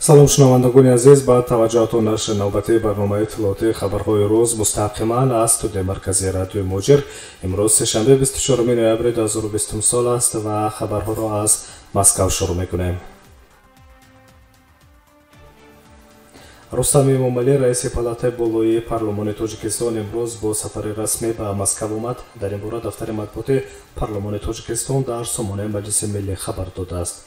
салом шунавандагони азиз, ба таваҷҷӯҳатон нашр навбатии барномаи иттилооти хабарҳои рӯз мустақиман аз студияи марказии радиои Муҷир. имрӯз сешанбе 24 ноябри 2020 сол аст ва хабарҳоро аз Москав шурӯъ мекунем. Рустам Эмомалӣ, раиси палатаи болоии парлумони Тоҷикистон, имрӯз бо сафари расмӣ ба Москав омад. Дар ин бора дафтари матбуоти парлумони Тоҷикистон дар сомонаи Маҷлиси миллӣ хабар додааст.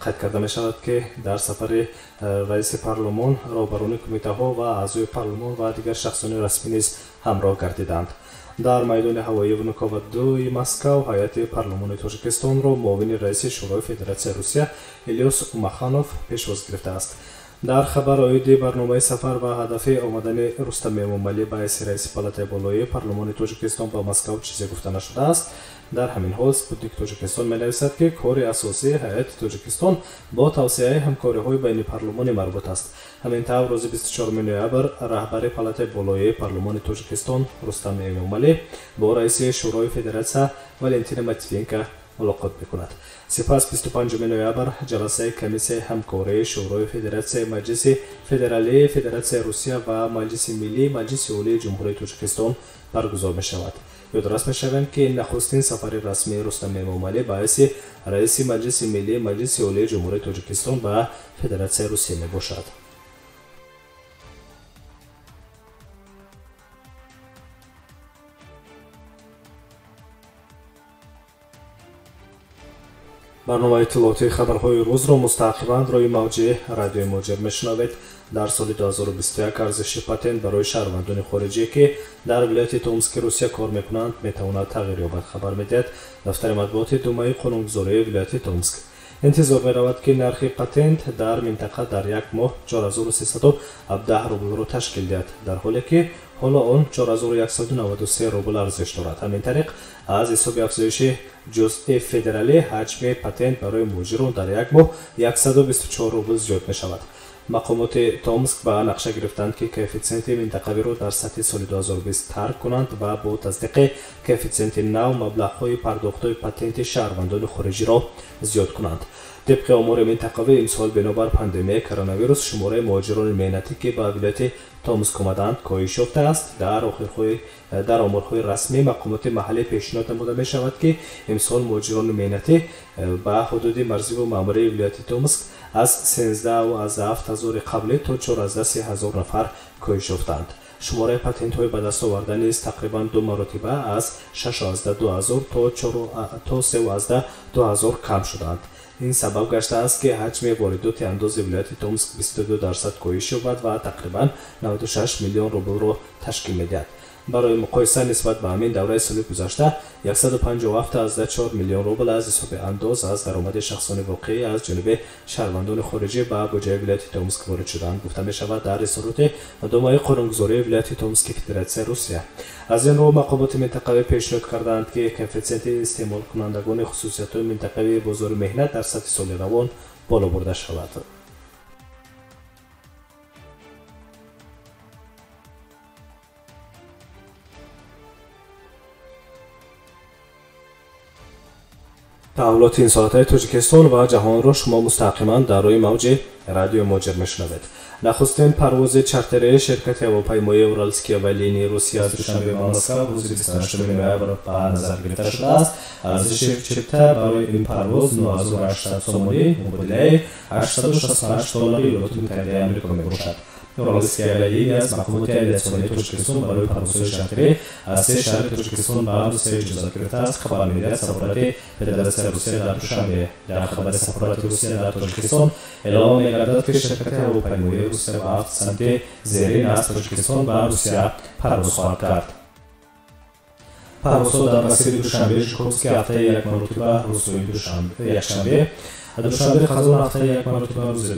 Қайд карда мешавад, ки дар сафари раиси парлумон роҳбарони кумитаҳо ва аъзои парлумон ва дигар шахсони расмӣ низ ҳамроҳ гардиданд. Дар майдони ҳавоии Внуково-2 Москав ҳайати парлумони Тоҷикистонро муовини раиси Шӯрои Федератсияи Русия Ильёс Умаханов пешвоз гирифтааст. дар хабар оиди барномаи сафар ва ҳадафи омадани Рустам Эмомалӣ ба ҳайси раиси палатаи болоии парлумони Тоҷикистон ба Москав чизе гуфта нашудааст. дар ҳамин ҳол Спутник Тоҷикистон менависад, ки кори асосии ҳайати Тоҷикистон бо тавсеяи ҳамкориҳои байни парлумонӣ марбут аст. ҳамин тавр рӯзи 24 ноябр раҳбари палатаи болоии парлумони Тоҷикистон Рустам Эмомалӣ бо раиси Шӯрои Федератсия Валентина Матвиенко мулоқот мекунад. Сипас 25 ноябр ҷаласаи комиссияи ҳамкории Шӯрои Федератсияи Маҷлиси Федералии Федератсияи Русия ва Маҷлиси Миллии Маҷлиси Олии Ҷумҳурии Тоҷикистон баргузор мешавад. ёдрас мешавем, ки нахустин сафари расмии Рустам Эмомалӣ ба ҳайси раиси Маҷлиси Миллии Маҷлиси Олии Ҷумҳурии Тоҷикистон ба Федератсияи Русия мебошад. барномаи иттилооти хабарҳои рӯзро мустақиман рӯи мавҷи радиои Муҷир мешунавед. дар соли 2021 арзиши патент барои шаҳрвандони хориҷие, ки дар вилояти Томски Русия кор мекунанд, метавонад тағйир ёбад. хабар медиҳад дафтари матбуоти Думаи қонунгузории вилояти Томск. интизор меравад, ки нархи патент дар минтақа дар як моҳ 4317 рублро ташкил диҳад, дар ҳоле ки ҳоло он 4193 рубл арзиш дорад. ҳамин тариқ аз ҳисоби афзоиши ҷузъи федералӣ ҳаҷми патент барои муҷирон дар як моҳ 124 рубл зиёд мешавад. мақомоти Томск ба нақша гирифтанд, ки коэффициенти минтақавиро дар сатҳи соли 2020 тарк кунанд ва бо таздиқи коэффициенти нав маблағҳои пардохтои патенти шаҳрвандони хориҷиро зиёд кунанд. طبق امور منطقوی امسال بنابر پاندمی کرونا ویروس شماره مهاجران مهنتی که به ولایت تامسک آمدند کاهش یافته است. در آمارهای رسمی مقامات محلی پیشنهاد نموده می شود که امسال مهاجران مهنتی به حدود مرزی و ماموری ولایت تامسک از 13,000 قبلی تا 14,000 نفر کاهش یافتند. شماره پتنت های به دست آورده نیز تقریبا 2 مرتبه از 16,000 تا 13,000 کم شدند. این سبب گشته است که حجم واردات اندوز ولایت تامسک 22% کاهش یابد و تقریبا 96 میلیون روبل را تشکیل می‌دهد. برای مقایسه نسبت به همین دوره سال گذشته 157.4 میلیون روبل از حساب اندوز از درآمد شخصانی واقعی از جانب شهروندان خارجی به بودجه ولایت تامسک وارد شدند. گفته می‌شود در اصالت دامای قانونگذاری ولایت تامسک فدراسیای روسیه از این رو مقامات منطقوی پیشنهاد کردند که کیفیت استعمال کنندگان خصوصیت‌های منطقوی بازار مهنت در سطح سال روان بالا برده شود. تحولات این ساعت‌های تاجیکستان و جهان را شما مستقیما در روی موج رادیو موجر میشنوید. نخستین پرواز چارتری شرکت هواپیمایی اورالسکی اولینی روسیه از دوشنبه به مسکو روز 28 نوامبر به نظر گرفته شده است. ارزش چپتر برای این پرواز 9800 سومونی مبادله $868 ایالات متحده آمریکا میباشد. اورالسکی اولینی از مقامات اویاسیونی تاجیکستان برای پروازهای چارتری از 3 شهر تاجیکستان به روسیه اجازه گرفته است. خبر می‌دهد سفارت فدراسیای روسیه در دوشنبه در خبر سفارت روسیه در تاجیکستان اعلام می‌گردد که شرکت هواپیمایی روسیه به 7 سمت زیرین از تاجیکستان به روسیه پرواز خواهد کرد. پروازها در مسیر دوشنبه ژوکوفسکی هفته یک مرتبه روزهای یکشنبه دوشنبه خزان هفته یک مرتبه روز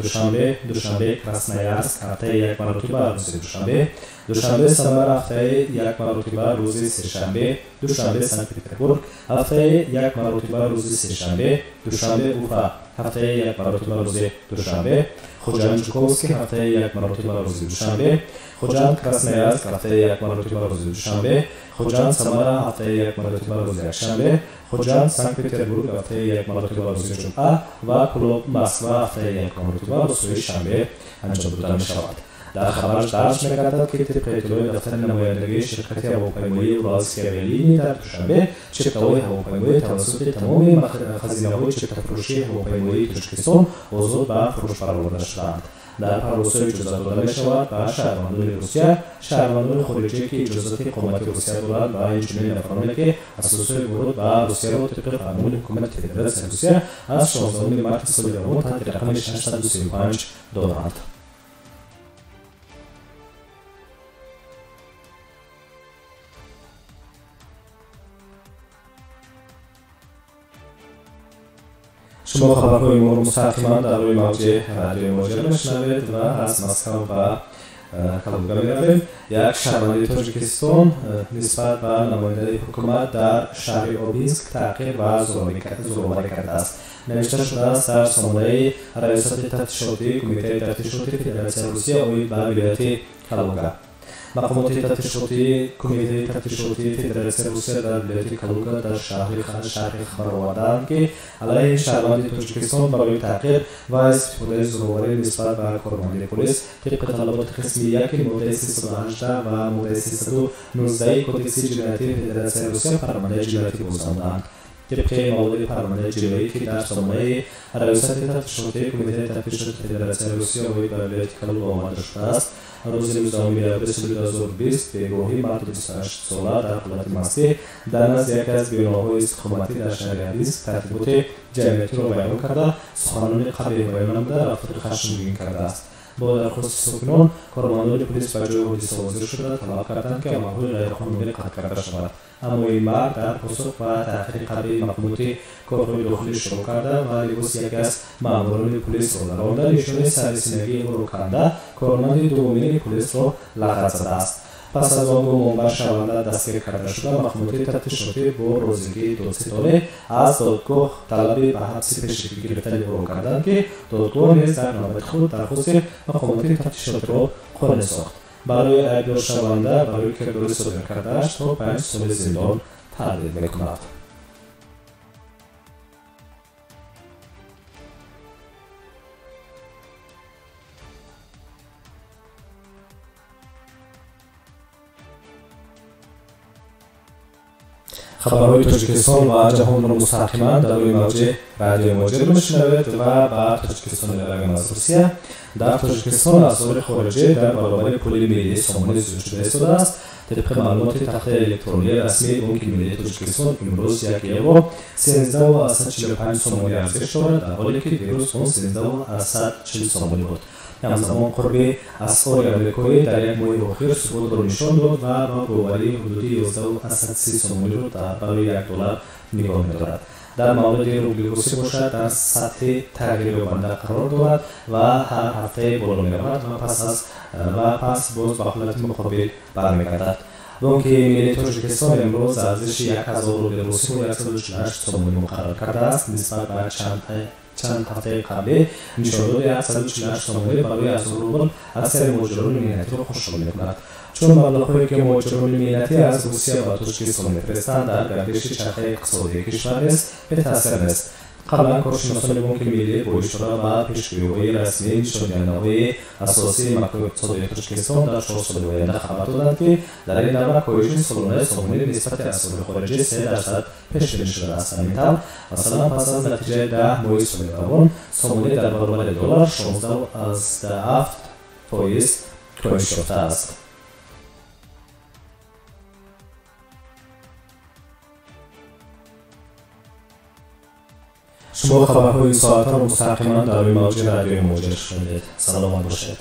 دوشنبه کراسنایارسک هفته یک مرتبه روز دوشنبه سمر هفته یک مرتبه روز سه‌شنبه دوشنبه سنت پترزبورگ هفته یک مرتبه روز سه‌شنبه دوشنبه اوفا هفته یک مرتبه روز دوشنبه خوجند ژوکوفسکی هفته یک مرتبه روز دوشنبه خوجند کراسنایارسک هفته یک مرتبه روز دوشنبه خوجند سمر هفته یک مرتبه روز یکشنبه خوجند سنت پتربورگ هفته یک مرتبه روز جمعه و کلوب مسکو هفته یک مرتبه روز شنبه انجام داده می‌شود. در خبرش درج می‌گردد که طبق اطلاع دفتر نمایندگی شرکت هواپیمایی اورالسکیا ایرلینی در دوشنبه چپتاهای هواپیمایی توسط تمام خزینه‌های چپتافروشی هواپیمایی تاجیکستان آزاد به فروش برآورده شدند. در پروازهای اجازه داده می‌شود به شهروندان روسیه، شهروندان خارجی که اجازات اقامت روسیه دارند و اینچنین افرادی که اساس ورود به روسیه را طبق قانون حکومت فدراسیون روسیه از 16 مارس سال آینده تحت رقم 635 دارند. شما خبرهای ما رو مستقیما در روی موج رادیو مهاجر میشنوید و از مسکو و کالوگا میرویم. یک شهروند تاجیکستان نسبت به نماینده حکومت در شهر اوبینسک تحقیر و زورآوری کرده است. نوشته شده است در سامانه ریاست تفتیشاتی کمیته تفتیشاتی فدراسیون روسیه اوید به ولایت کالوگا. مقامات تفتیشاتی کمیته تفتیشاتی فدراسیون روسیه در ولایت کالوگا در شهر خبر آوردند که علیه شهروند تاجیکستان برای تحقیر و استفاده زورآوری نسبت به کارمند پلیس طبق طلبات قسم 1 ماده 318 و ماده 319 کدکس جنایتی فدراسیون روسیه پرونده جنایتی گذراندند. طبق مواد پرونده جنایی که در سامانه ریاست تفتیشاتی کمیته تفتیشاتی فدراسیون روسیه اوید به ولایت کالوگا آمده شده است. روز 19 آبان سال 2020 بهگاهی مرد 28 ساله در حالت مستی در نزد یکی از بناهای استخباراتی در شهر اوبینسک ترتیبات جمعیتی را بیان کرده سخنان قبیح بیان نموده رفتار خشمگین کرده است. با درخواست ساکنان کارمندان پلیس به جای حادثه حاضر شده طلب کردند که عملهای غیرقانونی قطع کرده شود، اما این مرد در پاسخ و تحقیر قبیح مقامات کارهای داخلی شروع کرده و لباس یکی از ماموران پلیس را درآورده نشانه سررسیدگی او را کرده کارمند دومین پلیس را لغت زده است. پس از آن منبع شونده دستگیر کرده شده مقامات تفتیشاتی با روزگی دادستانی از دادگاه طلب به حبس پیشگی گرفتن او را کردند که دادگاه نیز در نوبت خود درخواست مقامات تفتیشاتی را قانع ساخت. برای ایبدار شونده برای کردار صادر کرده‌اش تا 5 سال زندان تهدید می‌کند. خبرهای تاجیکستان و جهان را مستقیما در روی موج رادیو مهاجر میشنوید و به تاجیکستان رقم از روسیه. در تاجیکستان اسعار خارجی در برابر پول ملی سامانه زیاد شده ایستاده است. طبق معلومات تخته الکترونی رسمی بانک ملی تاجیکستان امروز یک یورو 13.45 سامانی ارزش دارد در حالی که دیروز آن 13.40 سامانی بود. همزمان قرب اسعار آمریکایی در یک ماه اخیر ثبات را نشان داد و با گوهری حدودی 11.30 سامانی را برای یک دلار نگاه می‌دارد. در مورد روبل روسی باشد در سطح تغییر یابنده قرار دارد و هر هفته بالا می‌رود و پس باز به حالت مقابل برمیگردد. بانک ملی تاجیکستان امروز ارزش 1000 روبل روسی را 148 سامانی مقرر کرده است. نسبت به چند هفته قبلی نشان داد 148 سامانی برای 1000 روبل اکثر مهاجران ملتی را خوشحال می‌کند، چون مبلغ‌هایی که مهاجران ملتی از روسیه و تاجیکستان می‌فرستند در گردش چرخه اقتصادی کشور نیز به تاثیر نیست. قبلا کارشناسان بانک ملی با اشاره به پیشگویی‌های رسمی نشان‌دهنده‌های اساسی مکتب اقتصادی تاجیکستان در 4 سال آینده خبر دادند که در این دوره کاهش سالانه سامانی نسبت اسعار خارجی 3% پیش بینی شده است. همینطور مثلا پس از نتیجه 10 ماه سال آبان سامانی در برابر دلار 16.7% کاهش یافته است. شما خبرهای این ساعت را مستقیما در روی موج رادیو مهاجر شنیدید. سلامت باشید.